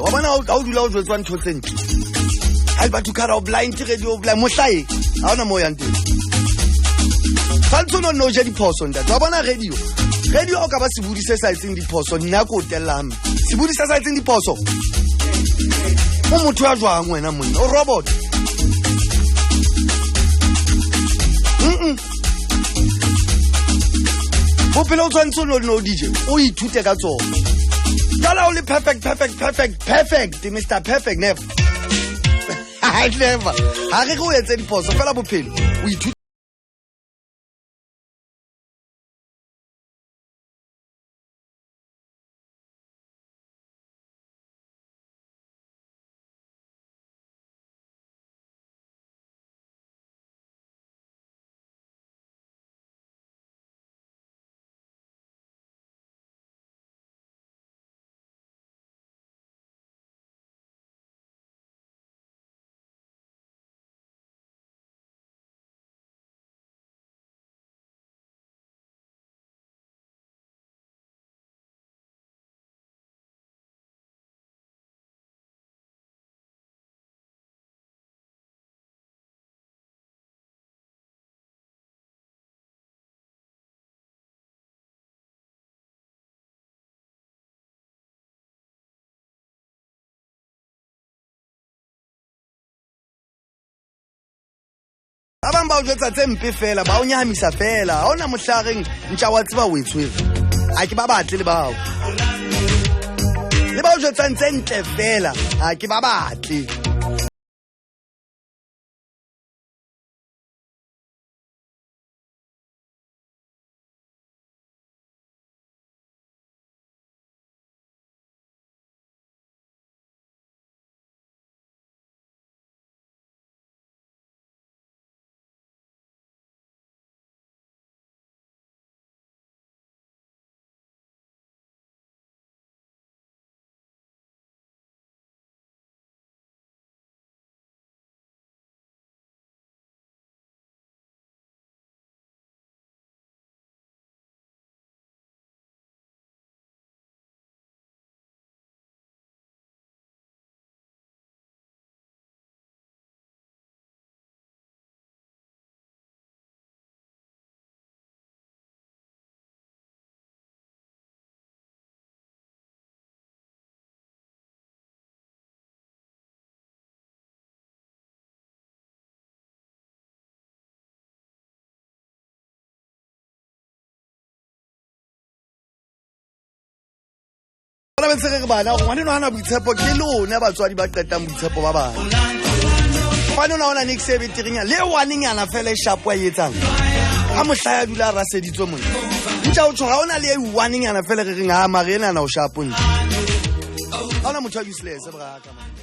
wa bona ha o dula o jwetswa ntho tse ntle ha ba tukara o blind radio blind mohlae ha ona mo yang teng tshwanetse no je diphoso ntate wa bona radio o ka ba sebudi se sa etseng diphoso nna ko tellang sebudi se sa etseng diphoso o motho a jwang wena monna o robot bophelo o tshwanetse no DJ o ithute ka tsona jala o le perfect Mr. Perfect never never ha re go etse diphoso fela bophelo o ithute abang ba o jwetsa tse mpe fela ba o nyahamisa fela ha ona mohlageng ntja wa tseba o etshwere ha ke ba batle le bao le ba o jwetsa tse ntle fela ha ke ba batle ba ntse re bana go ngwana hana boitshepo ke lone batswadi ba qetang boitshepo ba bana fane ona ona next sebeterinya le warning ana fela sharp wa etsang ha mohlaya dula raseditswe monna ntja o tshoga ona le warning ana fela re reng ha marena na o sharp nna ha ona motho a useless braka man